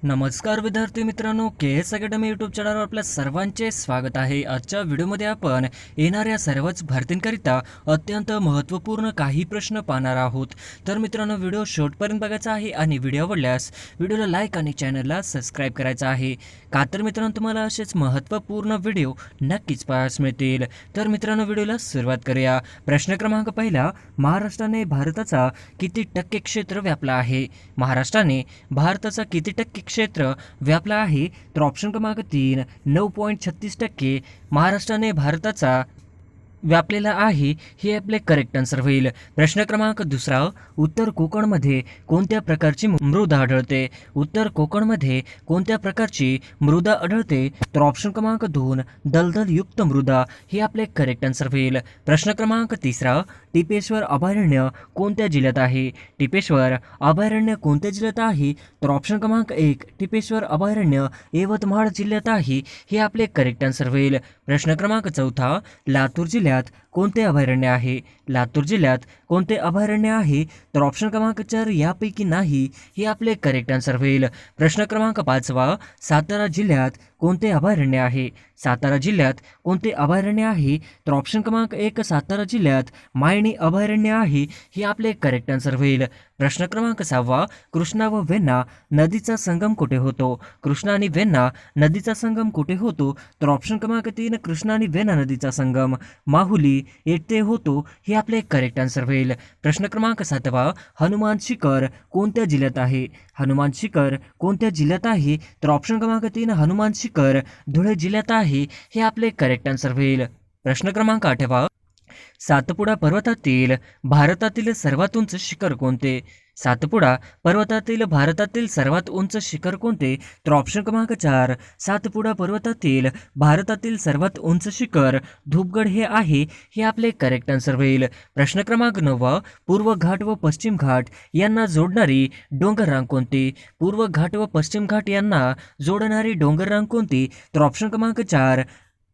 नमस्कार विद्यार्थी मित्रांनो, KS अकॅडमी यूट्यूब चॅनलवर आपल्या सर्वांचे स्वागत आहे। आजच्या व्हिडिओमध्ये आपण येणाऱ्या सर्वच भरतींकरिता अत्यंत महत्त्वपूर्ण काही प्रश्न पाहणार आहोत। तर मित्रांनो, व्हिडिओ शेवटपर्यंत बघायचा आहे आणि व्हिडिओ आवडल्यास व्हिडिओला लाईक आणि चॅनलला सबस्क्राईब करायचं आहे, का तर मित्रांनो तुम्हाला असेच महत्त्वपूर्ण व्हिडिओ नक्कीच पाहायला मिळतील। तर मित्रांनो, व्हिडिओला सुरुवात करूया। प्रश्न क्रमांक पहिला, महाराष्ट्राने भारताचा किती टक्के क्षेत्र व्यापला आहे? महाराष्ट्राने भारताचा किती टक्के क्षेत्र व्यापला आहे? तर ऑप्शन क्रमांक 3 9.36% महाराष्ट्राने भारताचा व्यापलेला आहे, हे आपले करेक्ट आन्सर होईल। प्रश्न क्रमांक दुसरा, उत्तर कोकणमध्ये कोणत्या प्रकारची मृदा आढळते? उत्तर कोकणमध्ये कोणत्या प्रकारची मृदा आढळते? तर ऑप्शन क्रमांक 2 दलदलयुक्त मृदा, हे आपले करेक्ट आन्सर होईल। प्रश्न क्रमांक तिसरा, टिपेश्वर अभयारण्य कोणत्या जिल्ह्यात आहे? टिपेश्वर अभयारण्य कोणत्या जिल्ह्यात आहे? तर ऑप्शन क्रमांक 1 टिपेश्वर अभयारण्य यवतमाळ जिल्ह्यात आहे, हे आपले करेक्ट आन्सर होईल। प्रश्न क्रमांक चौथा, लातूर जिल्ह्यात कोणते अभयारण्य आहे? लातूर जिल्ह्यात कोणते अभयारण्य आहे? तर ऑप्शन क्रमांक 4 यापैकी नाही, हे आपले करेक्ट आन्सर होईल। प्रश्न क्रमांक पाचवा, सातारा जिल्ह्यात कोणते अभयारण्य आहे? सातारा जिल्ह्यात कोणते अभयारण्य आहे? तर ऑप्शन क्रमांक 1 सातारा जिल्ह्यात मायणी अभयारण्य आहे, हे आपले करेक्ट आन्सर होईल। प्रश्न क्रमांक 6, कृष्णा व वेण्णा नदीचा संगम कुठे होतो? कृष्णा आणि वेण्णा नदीचा संगम कुठे होतो? तर ऑप्शन क्रमांक 3 कृष्णा आणि वेण्णा नदीचा संगम माहुली येथे होतो, हे आपले करेक्ट आन्सर होईल। प्रश्न क्रमांक 7, हनुमान शिखर कोणत्या जिल्ह्यात आहे? हनुमान शिखर कोणत्या जिल्ह्यात आहे? तर ऑप्शन क्रमांक 3 हनुमान शिखर धुळे जिल्ह्यात आहे, हे आपले करेक्ट आन्सर होईल। प्रश्न क्रमांक 8, सातपुडा पर्वतातील भारतातील सर्वात उंच शिखर कोणते? सातपुडा पर्वतातील भारतातील सर्वात उंच शिखर कोणते? तर ऑप्शन क्रमांक 4 सातपुडा पर्वतातील भारतातील सर्वात उंच शिखर धूपगड हे आहे, हे आपले करेक्ट आन्सर होईल। प्रश्न क्रमांक 9, पूर्व घाट व पश्चिम घाट यांना जोडणारी डोंगर रांग कोणती? पूर्व घाट व पश्चिम घाट यांना जोडणारी डोंगर रांग कोणती? तर ऑप्शन क्रमांक 4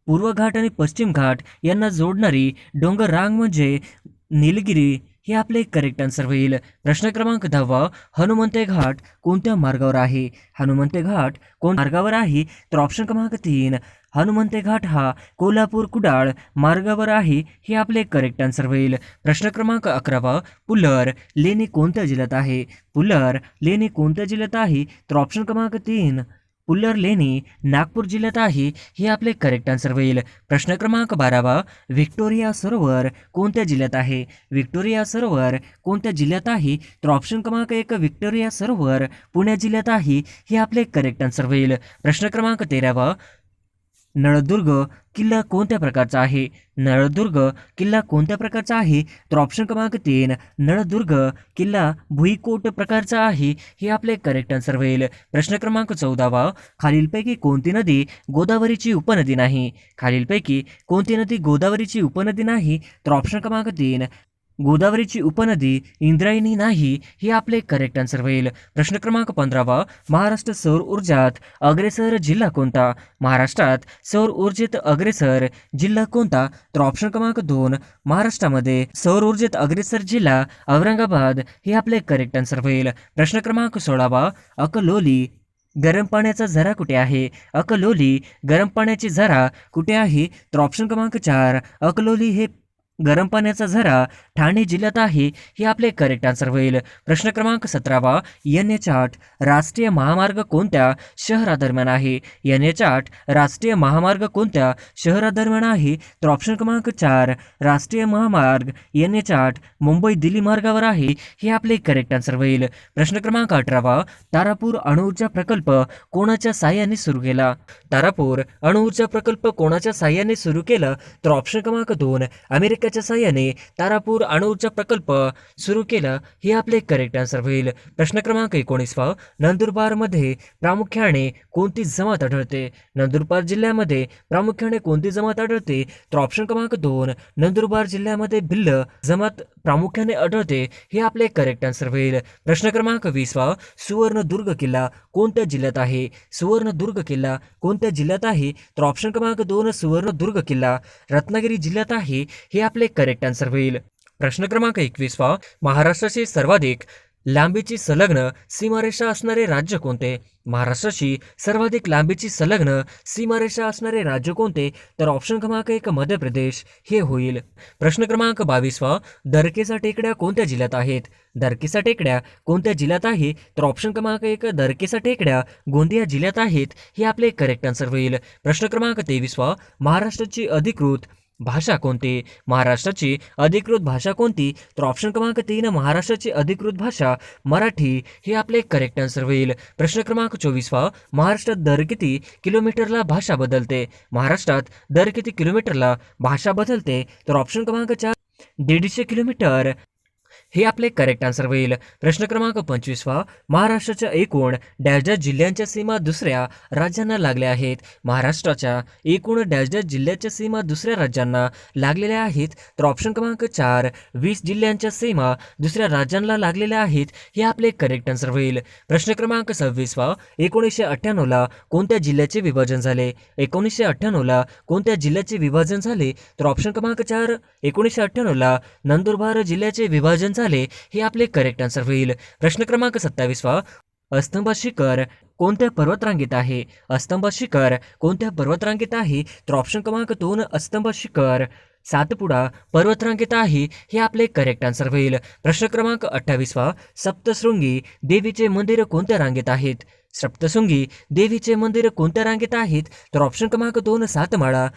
पूर्व घाट आणि पश्चिम घाट यांना जोडणारी डोंगर रांग म्हणजे निलगिरी, हे आपले करेक्ट आन्सर होईल। प्रश्न क्रमांक 10, हनुमंते घाट कोणत्या मार्गावर आहे? हनुमंते घाट कोण मार्गावर आहे? तर ऑप्शन क्रमांक 3 हनुमंते घाट हा कोल्हापूर कुडाळ मार्गावर आहे, हे आपले करेक्ट आन्सर होईल। प्रश्न क्रमांक 11, पुलर लेणी कोणत्या जिल्ह्यात आहे? पुलर लेणी कोणत्या जिल्ह्यात आहे? तर ऑप्शन क्रमांक 3 पुल्लर लेणी नागपूर जिल्ह्यात आहे, हे आपले करेक्ट आन्सर होईल। प्रश्न क्रमांक 12, व्हिक्टोरिया सरोवर कोणत्या जिल्ह्यात आहे? व्हिक्टोरिया सरोवर कोणत्या जिल्ह्यात आहे? तर ऑप्शन क्रमांक 1 व्हिक्टोरिया सरोवर पुणे जिल्ह्यात आहे, हे आपले करेक्ट आन्सर होईल। प्रश्न क्रमांक 13, नळदुर्ग किल्ला कोणत्या प्रकारचा आहे? नळदुर्ग किल्ला कोणत्या प्रकारचा आहे? तर ऑप्शन क्रमांक 3 नळदुर्ग किल्ला भुईकोट प्रकारचा आहे, हे आपले करेक्ट आन्सर होईल। प्रश्न क्रमांक 14, खालीलपैकी कोणती नदी गोदावरीची उपनदी नाही? खालीलपैकी कोणती नदी गोदावरीची उपनदी नाही? तर ऑप्शन क्रमांक 3 गोदावरीची उपनदी इंद्रायणी नाही, हे आपले करेक्ट आन्सर होईल। प्रश्न क्रमांक 15, महाराष्ट्र सौर ऊर्जात अग्रेसर जिल्हा कोणता? महाराष्ट्रात सौर ऊर्जेत अग्रेसर जिल्हा कोणता? तर ऑप्शन क्रमांक 2 महाराष्ट्रामध्ये सौर ऊर्जेत अग्रेसर जिल्हा औरंगाबाद, हे आपले करेक्ट आन्सर होईल। प्रश्न क्रमांक 16, अकलोली गरम पाण्याचा झरा कुठे आहे? अकलोली गरम पाण्याची झरा कुठे आहे? तर ऑप्शन क्रमांक 4 अकलोली हे गरम पाण्याचा झरा ठाणे जिल्ह्यात आहे, हे आपले करेक्ट आन्सर होईल। प्रश्न क्रमांक 17, NH8 राष्ट्रीय महामार्ग कोणत्या शहरादरम्यान आहे? NH8 राष्ट्रीय महामार्ग कोणत्या शहरादरम्यान आहे? तर ऑप्शन क्रमांक 4 राष्ट्रीय महामार्ग NH8 मुंबई दिल्ली मार्गावर आहे, हे आपले करेक्ट आन्सर होईल। प्रश्न क्रमांक 18, तारापूर अणुऊर्जा प्रकल्प कोणाच्या साहाय्याने सुरू केला? तारापूर अणुऊर्जा प्रकल्प कोणाच्या साहाय्याने सुरू केला? तर ऑप्शन क्रमांक 2 अमेरिकेच्या साहाय्याने तारापूर अणुऊर्जा प्रकल्प सुरू केला, हे आपले करेक्ट आन्सर होईल। प्रश्न क्रमांक 19, नंदुरबारमध्ये प्रामुख्याने कोणती जमात आढळते? नंदुरबार जिल्ह्यामध्ये प्रामुख्याने कोणती जमात आढळते? तर ऑप्शन क्रमांक 2 नंदुरबार जिल्ह्यामध्ये भिल्ल जमात प्रामुख्याने आढळते, हे आपले करेक्ट आन्सर होईल। प्रश्न क्रमांक 20, सुवर्णदुर्ग किल्ला कोणत्या जिल्ह्यात आहे? सुवर्णदुर्ग किल्ला कोणत्या जिल्ह्यात आहे? तर ऑप्शन क्रमांक 2 सुवर्णदुर्ग किल्ला रत्नागिरी जिल्ह्यात आहे, हे आपले करेक्ट आन्सर होईल। प्रश्न क्रमांक 21, महाराष्ट्राचे सर्वाधिक लांबीची संलग्न सीमारेषा असणारे राज्य कोणते? महाराष्ट्राची सर्वाधिक लांबीची संलग्न सीमारेषा असणारे राज्य कोणते? तर ऑप्शन क्रमांक 1 मध्य प्रदेश हे होईल. प्रश्न क्रमांक 22 दरकेचा टेकड्या कोणत्या जिल्ह्यात आहेत? दरकेचा टेकड्या कोणत्या जिल्ह्यात आहे? तर ऑप्शन क्रमांक 1 दरकेचा टेकड्या गोंदिया जिल्ह्यात आहेत हे आपले करेक्ट आन्सर होईल. प्रश्न क्रमांक 23 महाराष्ट्राची अधिकृत भाषा कोणती? महाराष्ट्राची अधिकृत भाषा कोणती? तर ऑप्शन क्रमांक 3 महाराष्ट्राची अधिकृत भाषा मराठी हे आपले करेक्ट आन्सर होईल. प्रश्न क्रमांक 24 महाराष्ट्रात दर किती किलोमीटरला भाषा बदलते? महाराष्ट्रात दर किती किलोमीटरला भाषा बदलते? तर ऑप्शन क्रमांक 4 150 किलोमीटर हे आपले करेक्ट आन्सर होईल. प्रश्न क्रमांक 25 महाराष्ट्राच्या एकूण डॅश डॅश जिल्ह्यांच्या सीमा दुसऱ्या राज्यांना लागल्या आहेत? महाराष्ट्राच्या एकूण डॅश डॅश जिल्ह्याच्या सीमा दुसऱ्या राज्यांना लागलेल्या आहेत? तर ऑप्शन क्रमांक 4 20 जिल्ह्यांच्या सीमा दुसऱ्या राज्यांना लागलेल्या आहेत हे आपले करेक्ट आन्सर होईल. प्रश्न क्रमांक 26 1998ला कोणत्या जिल्ह्याचे विभाजन झाले? 1998ला कोणत्या जिल्ह्याचे विभाजन झाले? तर ऑप्शन क्रमांक 4 1998ला नंदुरबार जिल्ह्याचे विभाजन झाले हे आपले करेक्ट आन्सर होईल. प्रश्न क्रमांक 27 अस्तंबा शिखर कोणत्या पर्वतरांगेत आहे? अस्तंबा शिखर कोणत्या पर्वतरांगेत आहे? तर ऑप्शन क्रमांक 2 अस्तंबा शिखर सातपुडा पर्वतरांगेत आहे हे आपले करेक्ट आन्सर होईल. प्रश्न क्रमांक 28 सप्तशृंगी देवीचे मंदिर कोणत्या रांगेत आहेत? सप्तशृंगी देवीचे मंदिर कोणत्या रांगेत आहेत? तर ऑप्शन क्रमांक 2 सातमाळा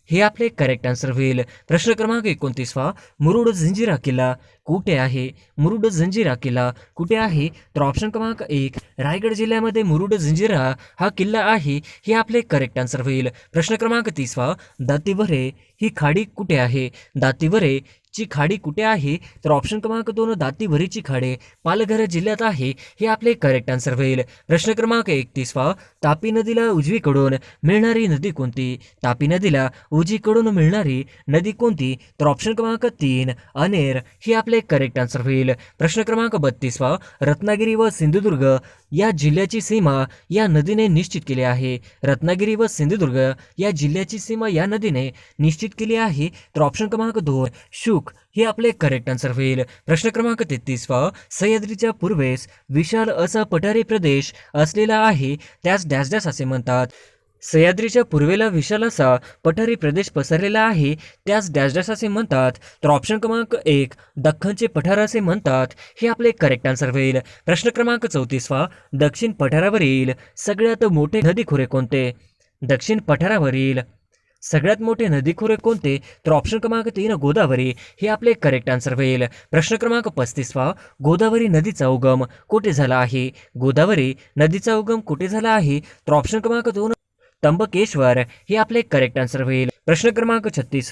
हे आपले करेक्ट आन्सर होईल. प्रश्न क्रमांक 29 मुरुड जंजिरा किल्ला कुठे आहे? मुरुड जंजिरा किल्ला कुठे आहे? तर ऑप्शन क्रमांक 1 रायगड जिल्ह्यामध्ये मुरुड जंजिरा हा किल्ला आहे हे आपले करेक्ट आन्सर होईल. प्रश्न क्रमांक 30 दातिवरे ही खाडी कुठे आहे? दातिवरे ची खाडी कुठे आहे? तर ऑप्शन क्रमांक 2 दातिवरीची खाडी पालघर जिल्ह्यात आहे हे आपले करेक्ट आन्सर होईल. प्रश्न क्रमांक 31 तापी नदीला उजवीकडून मिळणारी नदी कोणती? तापी नदीला उजवीकडून मिळणारी नदी कोणती? तर ऑप्शन क्रमांक 3 अनेर हे आपले करेक्ट आन्सर होईल. प्रश्न क्रमांक 32 रत्नागिरी व सिंधुदुर्ग या जिल्ह्याची सीमा या नदीने निश्चित केली आहे? रत्नागिरी व सिंधुदुर्ग या जिल्ह्याची सीमा या नदीने निश्चित केली आहे? तर ऑप्शन क्रमांक 2 शुक हे आपले करेक्ट आन्सर होईल. प्रश्न क्रमांक 33 सह्याद्रीच्या पूर्वेस विशाल असा पठारी प्रदेश असलेला आहे त्यास डॅश डॅश असे म्हणतात? सह्याद्रीच्या पूर्वेला विशाल असा पठारी प्रदेश पसरलेला आहे त्यास डॅश डॅश असे म्हणतात? तर ऑप्शन क्रमांक 1 दख्खनचे पठार असे म्हणतात हे आपले करेक्ट आन्सर होईल. प्रश्न क्रमांक 34 दक्षिण पठारावरील सगळ्यात मोठे नदीखोरे कोणते? दक्षिण पठारावरील सगळ्यात मोठे नदीखोरे कोणते? तर ऑप्शन क्रमांक 3 गोदावरी हे आपले करेक्ट आन्सर होईल. प्रश्न क्रमांक 35 गोदावरी नदीचा उगम कुठे झाला आहे? गोदावरी नदीचा उगम कुठे झाला आहे? तर ऑप्शन क्रमांक 2 त्र्यंबकेश्वर हे आपले करेक्ट आन्सर होईल. प्रश्न क्रमांक 36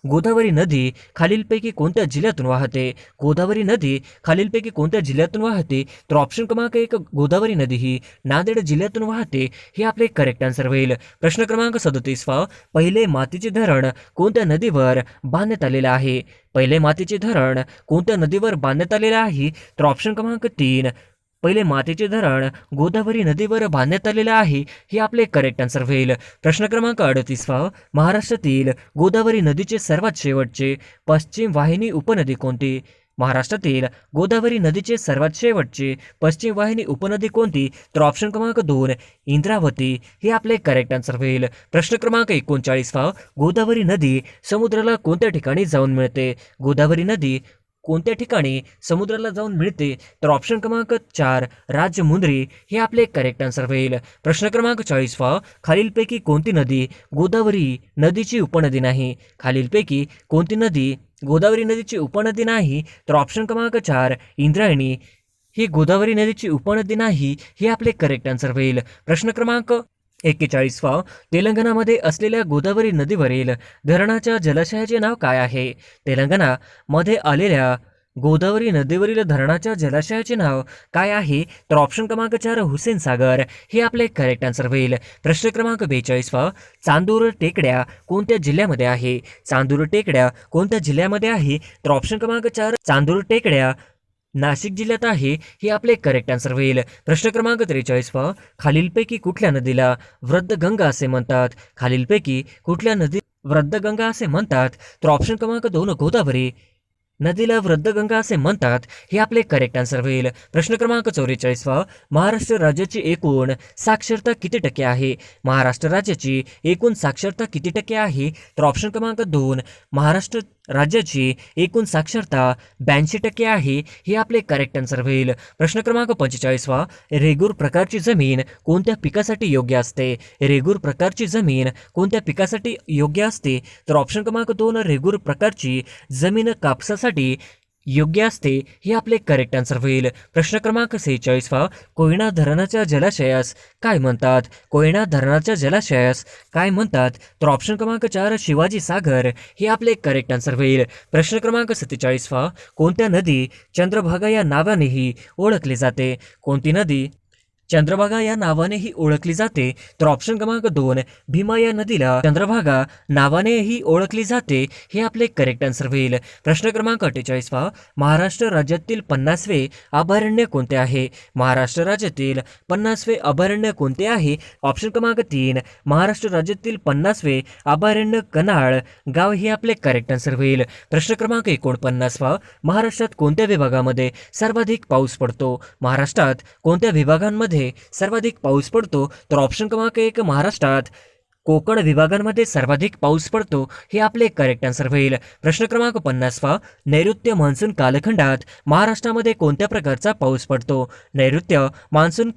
गोदावरी नदी खालीलपैकी कोणत्या जिल्ह्यातून वाहते? गोदावरी नदी खालीलपैकी कोणत्या जिल्ह्यातून वाहते? तर ऑप्शन क्रमांक 1 गोदावरी नदी ही नांदेड जिल्ह्यातून वाहते हे आपले करेक्ट आन्सर होईल. प्रश्न क्रमांक 37 पहिले मातीचे धरण कोणत्या नदीवर बांधण्यात आलेले आहे? पहिले मातीचे धरण कोणत्या नदीवर बांधण्यात आलेले आहे? तर ऑप्शन क्रमांक 3 पहिले मातीचे धरण गोदावरी नदीवर बांधण्यात आलेले आहे हे आपले करेक्ट आन्सर होईल. प्रश्न क्रमांक 38 महाराष्ट्रातील गोदावरी नदीचे सर्वात शेवटचे पश्चिम वाहिनी उपनदी कोणती? महाराष्ट्रातील गोदावरी नदीचे सर्वात शेवटचे पश्चिम वाहिनी उपनदी कोणती? तर ऑप्शन क्रमांक 2 इंद्रावती हे आपले करेक्ट आन्सर होईल. प्रश्न क्रमांक 39 गोदावरी नदी समुद्राला कोणत्या ठिकाणी जाऊन मिळते? गोदावरी नदी कोणत्या ठिकाणी समुद्राला जाऊन मिळते? तर ऑप्शन क्रमांक 4 राजमुंद्री हे आपले करेक्ट आन्सर होईल. प्रश्न क्रमांक 40 खालीलपैकी कोणती नदी गोदावरी नदीची उपनदी नाही? खालीलपैकी कोणती नदी गोदावरी नदीची उपनदी नाही? तर ऑप्शन क्रमांक 4 इंद्रायणी ही गोदावरी नदीची उपनदी नाही हे आपले करेक्ट आन्सर होईल. प्रश्न क्रमांक 41 तेलंगणामध्ये असलेल्या गोदावरी नदीवरील धरणाच्या जलाशयाचे नाव काय आहे? तेलंगणामध्ये आलेल्या गोदावरी नदीवरील धरणाच्या जलाशयाचे नाव काय आहे? तर ऑप्शन क्रमांक 4 हुसेन सागर हे आपले करेक्ट आन्सर होईल. प्रश्न क्रमांक 42 चांदूर टेकड्या कोणत्या जिल्ह्यामध्ये आहे? चांदूर टेकड्या कोणत्या जिल्ह्यामध्ये आहे? तर ऑप्शन क्रमांक 4 चांदूर टेकड्या नाशिक जिल्ह्यात आहे हे आपले करेक्ट आन्सर होईल. प्रश्न क्रमांक 43 खालीलपैकी कुठल्या नदीला वृद्धगंगा असे म्हणतात? खालीलपैकी कुठल्या नदी वृद्धगंगा असे म्हणतात? तर ऑप्शन क्रमांक 2 गोदावरी नदीला वृद्धगंगा असे म्हणतात, हे आपले करेक्ट आन्सर होईल. प्रश्न क्रमांक 44वा, महाराष्ट्र राज्याची एकूण साक्षरता किती टक्के आहे? महाराष्ट्र राज्याची एकूण साक्षरता किती टक्के आहे? तर ऑप्शन क्रमांक 2, महाराष्ट्र राज्याची एकूण साक्षरता 82% आहे, हे आपले करेक्ट आन्सर होईल. प्रश्न क्रमांक 45वा, रेगूर प्रकारची जमीन कोणत्या पिकासाठी योग्य असते? रेगूर प्रकारची जमीन कोणत्या पिकासाठी योग्य असते? तर ऑप्शन क्रमांक 2, रेगूर प्रकारची जमीन कापसासाठी योग्य असते, हे आपले करेक्ट आन्सर होईल. प्रश्न क्रमांक 46वा, कोयना धरणाच्या जलाशयास काय म्हणतात? कोयना धरणाच्या जलाशयास काय म्हणतात? तर ऑप्शन क्रमांक 4, शिवाजी सागर, हे आपले करेक्ट आन्सर होईल. प्रश्न क्रमांक 47वा, कोणत्या नदी चंद्रभागा या नावानेही ओळखली जाते? कोणती नदी चंद्रभागा या नावानेही ओळखली जाते? तर ऑप्शन क्रमांक 2, भीमा या नदीला चंद्रभागा नावानेही ओळखली जाते, हे आपले करेक्ट आन्सर होईल. प्रश्न क्रमांक 48वा, महाराष्ट्र राज्यातील 50वे अभयारण्य कोणते आहे? महाराष्ट्र राज्यातील 50वे अभयारण्य कोणते आहे? ऑप्शन क्रमांक 3, महाराष्ट्र राज्यातील 50वे अभयारण्य कनाळ गाव, हे आपले करेक्ट आन्सर होईल. प्रश्न क्रमांक 49वा, महाराष्ट्रात कोणत्या विभागामध्ये सर्वाधिक पाऊस पडतो? महाराष्ट्रात कोणत्या विभागांमध्ये सर्वाधिक पाऊस पडतो? तर ऑप्शन क्रमांक 1, महाराष्ट्रात कोकण विभागांमध्ये सर्वाधिक पाऊस पडतो, हे आपले करेक्ट आन्सर होईल. प्रश्न क्रमांक 50वा, नैऋत्य मान्सून कालखंडात महाराष्ट्रामध्ये कोणत्या प्रकारचा पाऊस पडतो? नैऋत्य मान्सून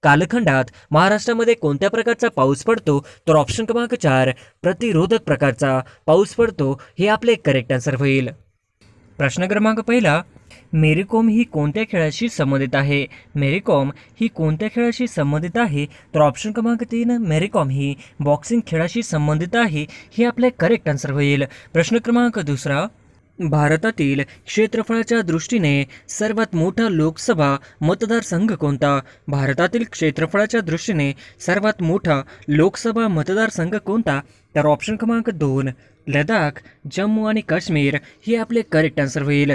कालखंडात महाराष्ट्रामध्ये कोणत्या प्रकारचा पाऊस पडतो? तर ऑप्शन क्रमांक 4, प्रतिरोधक प्रकारचा पाऊस पडतो, हे आपले करेक्ट आन्सर होईल. प्रश्न क्रमांक 1, मेरी कॉम ही कोणत्या खेळाशी संबंधित आहे? मेरी कॉम ही कोणत्या खेळाशी संबंधित आहे? तर ऑप्शन क्रमांक 3, मेरी कॉम ही बॉक्सिंग खेळाशी संबंधित आहे, हे आपले करेक्ट आन्सर होईल. प्रश्न क्रमांक 2, भारतातील क्षेत्रफळाच्या दृष्टीने सर्वात मोठा लोकसभा मतदारसंघ कोणता? भारतातील क्षेत्रफळाच्या दृष्टीने सर्वात मोठा लोकसभा मतदारसंघ कोणता? तर ऑप्शन क्रमांक 2, लडाख, जम्मू आणि काश्मीर, हे आपले करेक्ट आन्सर होईल.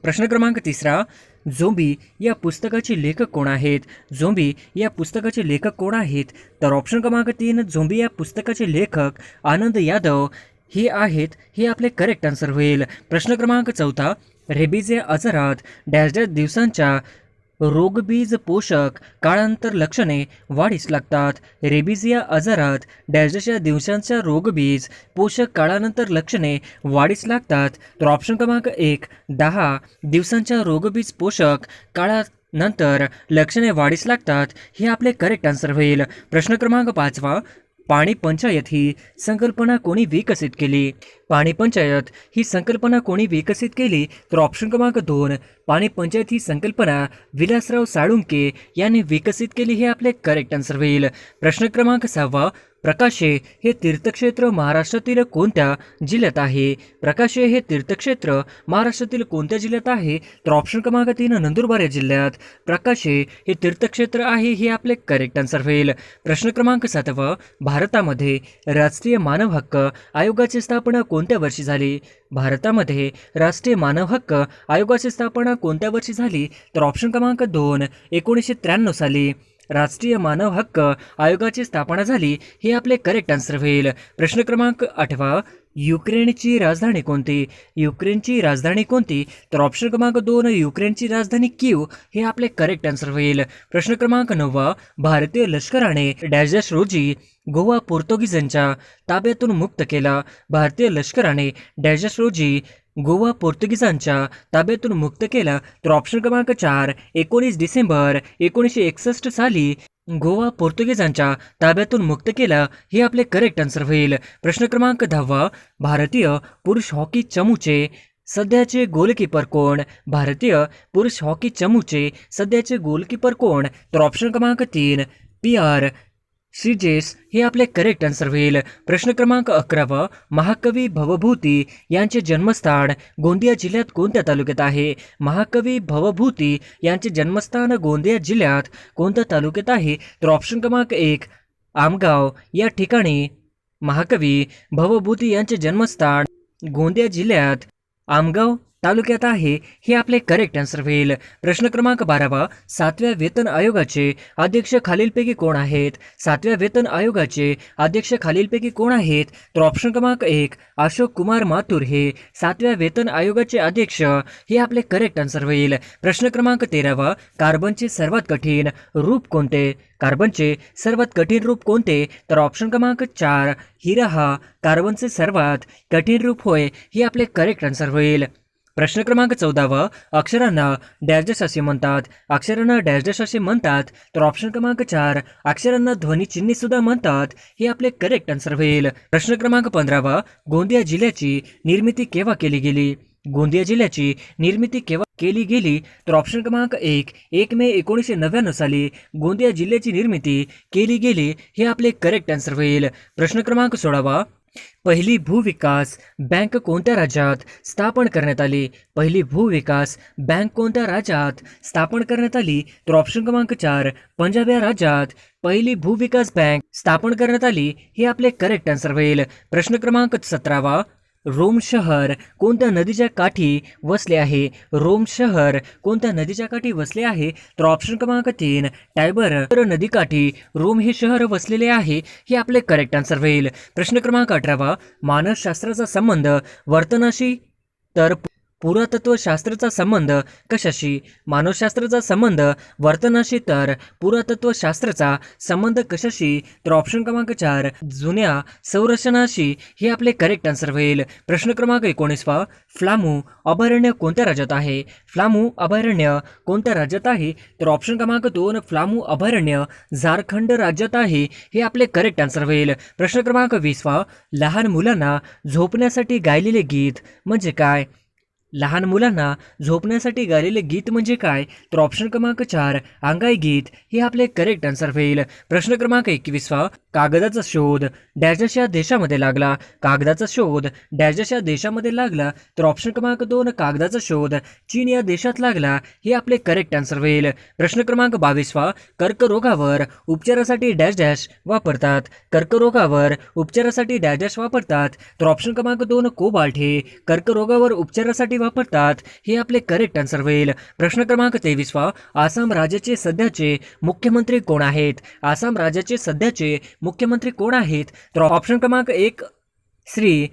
प्रश्न क्रमांक 3, झोंबी या पुस्तकाचे लेखक कोण आहेत? झोंबी या पुस्तकाचे लेखक कोण आहेत? तर ऑप्शन क्रमांक 3, झोंबी या पुस्तकाचे लेखक आनंद यादव हे आहेत, हे आपले करेक्ट आन्सर होईल. प्रश्न क्रमांक 4, रेबीज या आजारात डॅश डॅश दिवसांच्या रोगबीज पोषक काळानंतर लक्षणे वाढीस लागतात. रेबीज या आजारात डॅश डॅश या दिवसांच्या रोगबीज पोषक काळानंतर लक्षणे वाढीस लागतात. तर ऑप्शन क्रमांक 1, 10 दिवसांच्या रोगबीज पोषक काळानंतर लक्षणे वाढीस लागतात, हे आपले करेक्ट आन्सर होईल. प्रश्न क्रमांक 5, पाणी पंचायत ही संकल्पना कोणी विकसित केली? पाणी पंचायत ही संकल्पना कोणी विकसित केली? तर ऑप्शन क्रमांक 2, पाणी पंचायत ही संकल्पना विलासराव साळुंके यांनी विकसित केली, हे आपले करेक्ट आन्सर होईल. प्रश्न क्रमांक 6, प्रकाशे हे तीर्थक्षेत्र महाराष्ट्रातील कोणत्या जिल्ह्यात आहे? प्रकाशे हे तीर्थक्षेत्र महाराष्ट्रातील कोणत्या जिल्ह्यात आहे? तर ऑप्शन क्रमांक 3, नंदुरबार या जिल्ह्यात प्रकाशे हे तीर्थक्षेत्र आहे, हे आपले करेक्ट आन्सर होईल. प्रश्न क्रमांक 7, भारतामध्ये राष्ट्रीय मानव हक्क आयोगाची स्थापना कोणत्या वर्षी झाली? भारतामध्ये राष्ट्रीय मानव हक्क आयोगाची स्थापना कोणत्या वर्षी झाली? तर ऑप्शन क्रमांक 2, 1993 साली राष्ट्रीय मानव हक्क आयोगाची स्थापना झाली, हे आपले करेक्ट आन्सर होईल. प्रश्न क्रमांक 8, युक्रेनची राजधानी कोणती? युक्रेनची राजधानी कोणती? तर ऑप्शन क्रमांक 2, युक्रेनची राजधानी कीव, हे आपले करेक्ट आन्सर होईल. प्रश्न क्रमांक 9, भारतीय लष्कराने डॅश डॅश रोजी गोवा पोर्तुगीजांच्या ताब्यातून मुक्त केला. भारतीय लष्कराने डॅश डॅश रोजी गोवा पोर्तुगीजांच्या ताब्यातून मुक्त केला. तर ऑप्शन क्रमांक 4, 19 डिसेंबर 1961 साली गोवा पोर्तुगीजांच्या ताब्यातून मुक्त केला, हे आपले करेक्ट आन्सर होईल. प्रश्न क्रमांक 10, भारतीय पुरुष हॉकी चमूचे सध्याचे गोलकीपर कोण? भारतीय पुरुष हॉकी चमूचे सध्याचे गोलकीपर कोण? तर ऑप्शन क्रमांक 3, PR श्रीजेश, हे आपले करेक्ट आन्सर होईल. प्रश्न क्रमांक 11, महाकवी भवभूती यांचे जन्मस्थान गोंदिया जिल्ह्यात कोणत्या तालुक्यात आहे? महाकवी भवभूती यांचे जन्मस्थान गोंदिया जिल्ह्यात कोणत्या तालुक्यात आहे? तर ऑप्शन क्रमांक 1, आमगाव या ठिकाणी महाकवी भवभूती यांचे जन्मस्थान गोंदिया जिल्ह्यात आमगाव तालुक्यात आहे, हे आपले करेक्ट आन्सर होईल. प्रश्न क्रमांक 12, 7व्या वेतन आयोगाचे अध्यक्ष खालीलपैकी कोण आहेत? 7व्या वेतन आयोगाचे अध्यक्ष खालीलपैकी कोण आहेत? तर ऑप्शन क्रमांक 1, अशोक कुमार माथुर हे 7व्या वेतन आयोगाचे अध्यक्ष, हे आपले करेक्ट आन्सर होईल. प्रश्न क्रमांक 13, कार्बनचे सर्वात कठीण रूप कोणते? कार्बनचे सर्वात कठीण रूप कोणते? तर ऑप्शन क्रमांक 4, हिरा हा कार्बनचे सर्वात कठीण रूप होय, हे आपले करेक्ट आन्सर होईल. प्रश्न क्रमांक 14, अक्षरांना डॅश डॅश असे म्हणतात. अक्षरांना डॅश डॅश असे म्हणतात. तर ऑप्शन क्रमांक 4, अक्षरांना ध्वनी चिन्हे सुद्धा म्हणतात, हे आपले करेक्ट आन्सर होईल. प्रश्न क्रमांक 15, गोंदिया जिल्ह्याची निर्मिती केव्हा केली गेली? गोंदिया जिल्ह्याची निर्मिती केव्हा केली गेली? तर ऑप्शन क्रमांक 1 मे 1999 साली गोंदिया जिल्ह्याची निर्मिती केली गेली, हे आपले करेक्ट आन्सर होईल. प्रश्न क्रमांक 16, पहिली भूविकास बँक कोणत्या राज्यात स्थापन करण्यात आली? पहिली भूविकास बँक कोणत्या राज्यात स्थापन करण्यात आली? तर ऑप्शन क्रमांक 4, पंजाब या राज्यात पहिली भूविकास बँक स्थापन करण्यात आली, हे आपले करेक्ट आन्सर होईल. प्रश्न क्रमांक 17, रोम शहर कोणत्या नदीच्या काठी वसले आहे? रोम शहर कोणत्या नदीच्या काठी वसले आहे? तर ऑप्शन क्रमांक 3, टायबर नदीकाठी रोम हे शहर वसलेले आहे, हे आपले करेक्ट आन्सर होईल. प्रश्न क्रमांक 18, मानसशास्त्राचा संबंध वर्तनाशी तर पुरातत्वशास्त्राचा संबंध कशाशी? मानवशास्त्राचा संबंध वर्तनाशी तर पुरातत्वशास्त्राचा संबंध कशाशी? तर ऑप्शन क्रमांक 4, जुन्या संरचनाशी, हे आपले करेक्ट आन्सर होईल. प्रश्न क्रमांक 19, फ्लामू अभयारण्य कोणत्या राज्यात आहे? फ्लामू अभयारण्य कोणत्या राज्यात आहे? तर ऑप्शन क्रमांक 2, फ्लामू अभयारण्य झारखंड राज्यात आहे, हे आपले करेक्ट आन्सर होईल. प्रश्न क्रमांक 20, लहान मुलांना झोपण्यासाठी गायलेले गीत म्हणजे काय? लहान मुलांना झोपण्यासाठी गायलेले गीत म्हणजे काय? तर ऑप्शन क्रमांक 4, अंगाई गीत, हे आपले करेक्ट आन्सर होईल. प्रश्न क्रमांक 21, कागदाचा शोध डॅश डॅश या देशामध्ये लागला. कागदाचा शोध डॅश डॅश या देशामध्ये लागला. तर ऑप्शन क्रमांक 2, कागदाचा शोध चीन या देशात लागला, हे आपले करेक्ट आन्सर होईल. प्रश्न क्रमांक 22, कर्करोगावर उपचारासाठी डॅश डॅश वापरतात. कर्करोगावर उपचारासाठी डॅश डॅश वापरतात. तर ऑप्शन क्रमांक 2, कोबाल्ट हे कर्करोगावर उपचारासाठी वापरतात, हे आपले करेक्ट आन्सर होईल. प्रश्न क्रमांक 23, आसाम राज्याचे सध्याचे मुख्यमंत्री कोण आहेत? आसाम राज्याचे सध्याचे मुख्यमंत्री कोण आहेत? तर ऑप्शन क्रमांक 1, श्री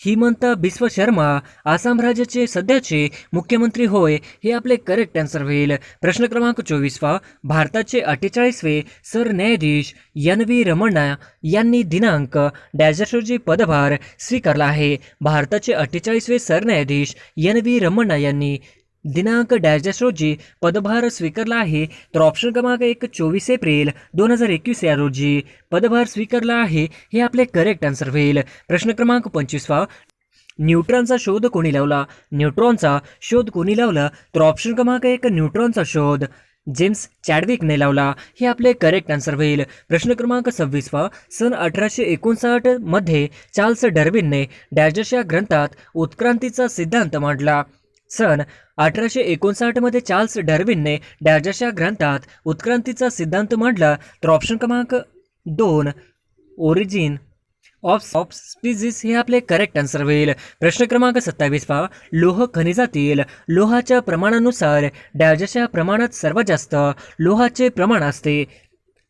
हिमंत बिस्व शर्मा आसाम राज्याचे सध्याचे मुख्यमंत्री होय, हे आपले करेक्ट आन्सर होईल. प्रश्न क्रमांक 24, भारताचे 48वे सरन्यायाधीश NV रमणा यांनी दिनांक डॅश डॅश रोजी पदभार स्वीकारला आहे. भारताचे 48वे सरन्यायाधीश NV रमणा यांनी दिनांक डॅश डॅश रोजी पदभार स्वीकारला आहे. तर ऑप्शन क्रमांक 1, 24 एप्रिल 2021 या रोजी पदभार स्वीकारला आहे, हे आपले करेक्ट आन्सर होईल. प्रश्न क्रमांक 25, न्यूट्रॉनचा शोध कोणी लावला? न्यूट्रॉनचा शोध कोणी लावला? तर ऑप्शन क्रमांक 1, न्यूट्रॉनचा शोध जेम्स चॅडविकने लावला, हे आपले करेक्ट आन्सर होईल. प्रश्न क्रमांक 26, सन 1859 मध्ये चार्ल्स डार्विनने डॅश डॅश या ग्रंथात उत्क्रांतीचा सिद्धांत मांडला. सन 1859 मध्ये चार्ल्स डार्विनने डॅश डॅश या ग्रंथात उत्क्रांतीचा सिद्धांत मांडला. तर ऑप्शन क्रमांक 2, ओरिजिन ऑफ स्पीसीज, हे आपले करेक्ट आन्सर होईल. प्रश्न क्रमांक 27, लोह खनिजातील लोहाच्या प्रमाणानुसार डॅश डॅश या प्रमाणात सर्वात जास्त लोहाचे प्रमाण असते.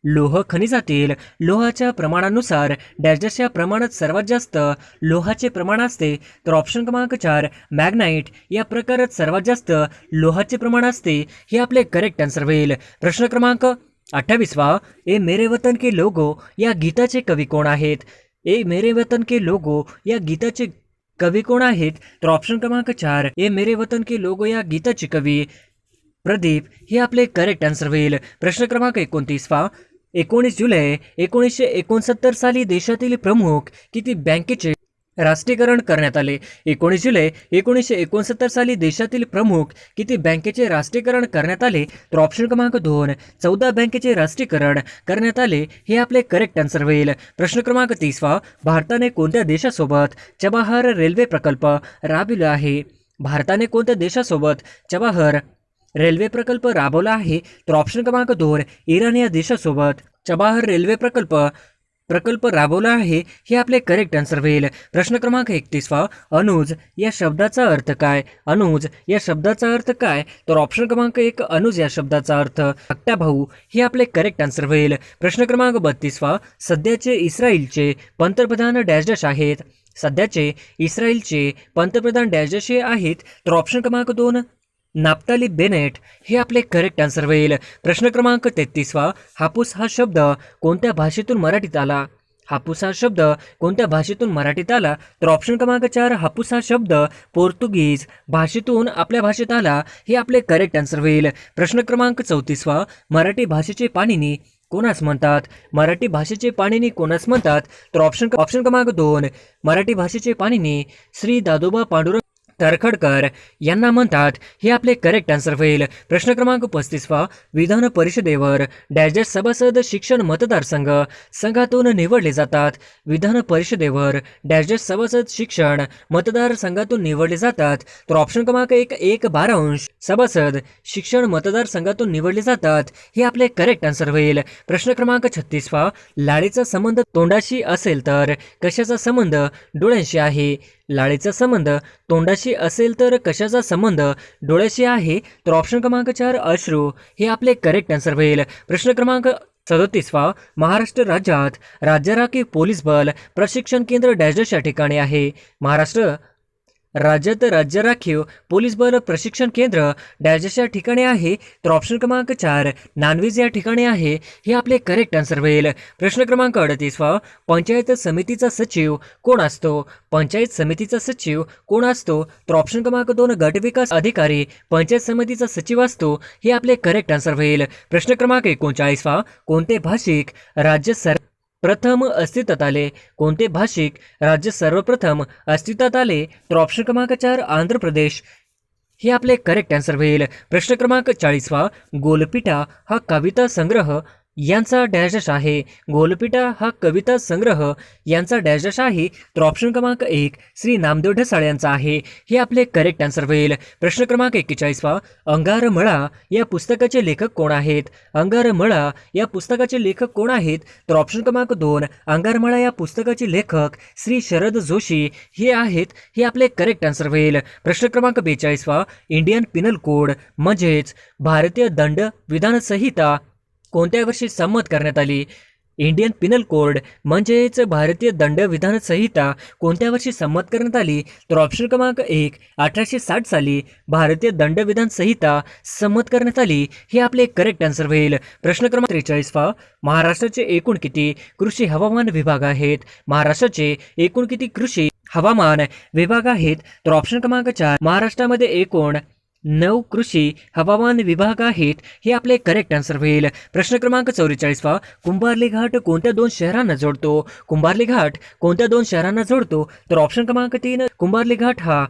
लोह खनिजातील लोहाच्या प्रमाणानुसार डॅश डॅश या प्रमाणात सर्वात जास्त लोहाचे प्रमाण असते. तर ऑप्शन क्रमांक 4, मॅग्नाइट या प्रकारात सर्वात जास्त लोहाचे प्रमाण असते, हे आपले करेक्ट आन्सर होईल. प्रश्न क्रमांक 28, ए मेरे वतन के लोगो या गीताचे कवी कोण आहेत? ए मेरे वतन के लोगो या गीताचे कवी कोण आहेत? तर ऑप्शन क्रमांक 4, ए मेरे वतन के लोगो या गीताचे कवी प्रदीप, हे आपले करेक्ट आन्सर होईल. प्रश्न क्रमांक 29, 19 जुलै 1969 साली देशातील प्रमुख किती बँकेचे राष्ट्रीयकरण करण्यात आले? 19 जुलै 1969 साली देशातील प्रमुख किती बँकेचे राष्ट्रीयकरण करण्यात आले? तर ऑप्शन क्रमांक 2, 14 बँकेचे राष्ट्रीयकरण करण्यात आले, हे आपले करेक्ट आन्सर होईल. प्रश्न क्रमांक 30, भारताने कोणत्या देशासोबत चबाहार रेल्वे प्रकल्प राबविला आहे? भारताने कोणत्या देशासोबत चबाहार रेल्वे प्रकल्प राबवला आहे? तर ऑप्शन क्रमांक 2, इराण या देशासोबत चबाहार रेल्वे प्रकल्प प्रकल्प राबवला आहे, हे आपले करेक्ट आन्सर होईल. प्रश्न क्रमांक 31 अनुज या शब्दाचा अर्थ काय? अनुज या शब्दाचा अर्थ काय? तर ऑप्शन क्रमांक 1 अनुज या शब्दाचा अर्थ धाकटा भाऊ, हे आपले करेक्ट आन्सर होईल. प्रश्न क्रमांक 32 सध्याचे इस्रायलचे पंतप्रधान डॅश डॅश आहेत. सध्याचे इस्रायलचे पंतप्रधान डॅश डॅश हे आहेत. तर ऑप्शन क्रमांक 2 नाफ्ताली बेनेट, हे आपले करेक्ट आन्सर होईल. प्रश्न क्रमांक 33 हापूस हा शब्द कोणत्या भाषेतून मराठीत आला? हापूस हा शब्द कोणत्या भाषेतून मराठीत आला? तर ऑप्शन क्रमांक 4 हापूस हा शब्द पोर्तुगीज भाषेतून आपल्या भाषेत आला, हे आपले करेक्ट आन्सर होईल. प्रश्न क्रमांक 34 मराठी भाषेचे पाणिनी कोणास म्हणतात? मराठी भाषेचे पाणिनी कोणास म्हणतात? तर ऑप्शन क्रमांक 2 मराठी भाषेचे पाणिनी श्री दादोबा पांडुरंग तरखडकर यांना म्हणतात, हे आपले करेक्ट आन्सर होईल. प्रश्न क्रमांक 35 विधान परिषदेवर डॅश डॅश सभासद शिक्षण मतदारसंघ संघातून निवडले जातात. विधान परिषदेवर डॅश डॅश सभासद शिक्षण मतदारसंघातून निवडले जातात. तर ऑप्शन क्रमांक 1 12 सभासद शिक्षण मतदारसंघातून निवडले जातात, हे आपले करेक्ट आन्सर होईल. प्रश्न क्रमांक 36 लाळेचा संबंध तोंडाशी असेल तर कशाचा संबंध डोळ्यांशी आहे? लाळेचा संबंध तोंडाशी असेल तर कशाचा संबंध डोळ्याशी आहे? तर ऑप्शन क्रमांक 4 अश्रू, हे आपले करेक्ट आन्सर होईल. प्रश्न क्रमांक 37 महाराष्ट्र राज्यात राज्य राखीव पोलीस बल प्रशिक्षण केंद्र डॅश डॅश या ठिकाणी आहे. महाराष्ट्र राज्यात राज्य राखीव पोलीस बल प्रशिक्षण केंद्र डॅश डॅश या ठिकाणी आहे. तर ऑप्शन क्रमांक 4 नानवेज या ठिकाणी आहे, हे आपले करेक्ट आन्सर होईल. प्रश्न क्रमांक 38 पंचायत समितीचा सचिव कोण असतो? पंचायत समितीचा सचिव कोण असतो? तर ऑप्शन क्रमांक 2 गट विकास अधिकारी पंचायत समितीचा सचिव असतो, हे आपले करेक्ट आन्सर होईल. प्रश्न क्रमांक 39 कोणते भाषिक राज्य प्रथम अस्तित्वात आले? कोणते भाषिक राज्य सर्वप्रथम अस्तित्वात आले? तर ऑप्शन क्रमांक 4 आंध्र प्रदेश, हे आपले करेक्ट आन्सर होईल. प्रश्न क्रमांक 40 गोलपिठा हा कविता संग्रह यांचा डॅश डॅश आहे. गोलपिठा हा कविता संग्रह यांचा डॅश डॅश आहे. तर ऑप्शन क्रमांक 1 श्री नामदेव ढसाळ यांचा आहे, हे आपले करेक्ट आन्सर होईल. प्रश्न क्रमांक 41 अंगारमळा या पुस्तकाचे लेखक कोण आहेत? अंगारमळा या पुस्तकाचे लेखक कोण आहेत? तर ऑप्शन क्रमांक 2 अंगारमळा या पुस्तकाचे लेखक श्री शरद जोशी हे आहेत, हे आपले करेक्ट आन्सर होईल. प्रश्न क्रमांक 42 इंडियन पिनल कोड म्हणजेच भारतीय दंड विधान संहिता कोणत्या वर्षी संमत करण्यात आली? इंडियन पिनल कोड म्हणजेच भारतीय दंड विधान संहिता कोणत्या वर्षी संमत करण्यात आली? तर ऑप्शन क्रमांक 1 1860 साली भारतीय दंड विधान संहिता संमत करण्यात आली, हे आपले करेक्ट आन्सर होईल. प्रश्न क्रमांक 43 महाराष्ट्राचे एकूण किती कृषी हवामान विभाग आहेत? महाराष्ट्राचे एकूण किती कृषी हवामान विभाग आहेत? तर ऑप्शन क्रमांक 4 महाराष्ट्रामध्ये एकूण 9 कृषी हवामान विभाग आहेत, हे आपले करेक्ट आन्सर होईल. प्रश्न क्रमांक 44 कुंभार्ली घाट कोणत्या 2 शहरांना जोडतो? कुंभार्ली घाट कोणत्या 2 शहरांना जोडतो? तर ऑप्शन क्रमांक 3 कुंभार्ली घाट हा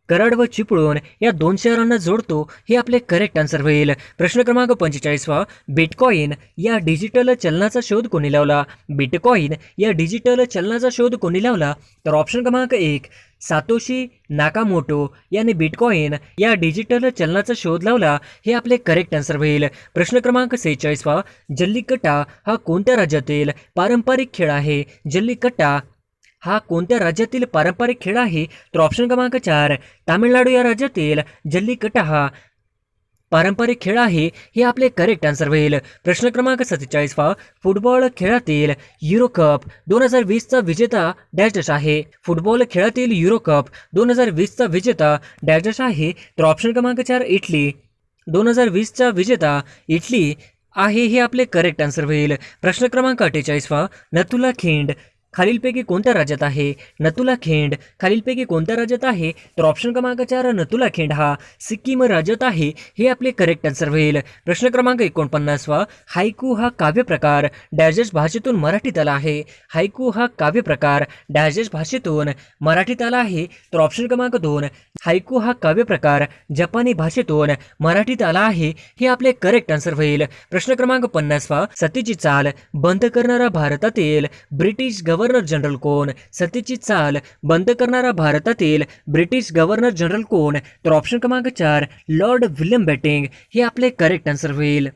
कराड व चिपळूण या 2 शहरांना जोडतो, हे आपले करेक्ट आन्सर होईल. प्रश्न क्रमांक 45 बिटकॉइन या डिजिटल चलनाचा शोध कोणी लावला? बिटकॉइन या डिजिटल चलनाचा शोध कोणी लावला? तर ऑप्शन क्रमांक 1 सातोशी नाकामोटो यांनी बिटकॉइन या डिजिटल चलनाचा शोध लावला, हे आपले करेक्ट आन्सर होईल. प्रश्न क्रमांक 46 जल्लीकट्टा हा कोणत्या राज्यातील पारंपरिक खेळ आहे? जल्लीकट्टा हा कोणत्या राज्यातील पारंपरिक खेळ आहे? तर ऑप्शन क्रमांक 4 तामिळनाडू या राज्यातील जल्लीकट्टा हा पारंपरिक खेळ आहे, हे आपले करेक्ट आन्सर होईल. प्रश्न क्रमांक 47 फुटबॉल खेळातील युरो कप 2020चा विजेता डॅश डॅश आहे? फुटबॉल खेळातील युरो कप 2020चा विजेता डॅश डॅश आहे? तर ऑप्शन क्रमांक 4 इटली 2020चा विजेता इटली आहे, हे आपले करेक्ट आन्सर होईल. प्रश्न क्रमांक 48 नथुला खिंड खालीलपैकी कोणत्या राज्यात आहे? नथुला खिंड खालीलपैकी कोणत्या राज्यात आहे? तर ऑप्शन क्रमांक 4 नथुला खिंड हा सिक्कीम राज्यात आहे, हे आपले करेक्ट आन्सर होईल. प्रश्न क्रमांक 49 हायकू हा काव्य प्रकार डॅश डॅश भाषेतून मराठीत आला आहे? हायकू हा काव्य प्रकार डॅश डॅश भाषेतून मराठीत आला आहे? तर ऑप्शन क्रमांक 2 हायकू हा काव्य प्रकार जपानी भाषेतून मराठीत आला आहे, हे आपले करेक्ट आन्सर होईल. प्रश्न क्रमांक 50 सतीची चाल बंद करणारा भारतातील ब्रिटिश गव्हर्नर जनरल कोण? सतीची चाल बंद करणारा भारतातील ब्रिटिश गव्हर्नर जनरल कोण? तर ऑप्शन क्रमांक 4 लॉर्ड विल्यम बेटिंग, हे आपले करेक्ट आन्सर होईल.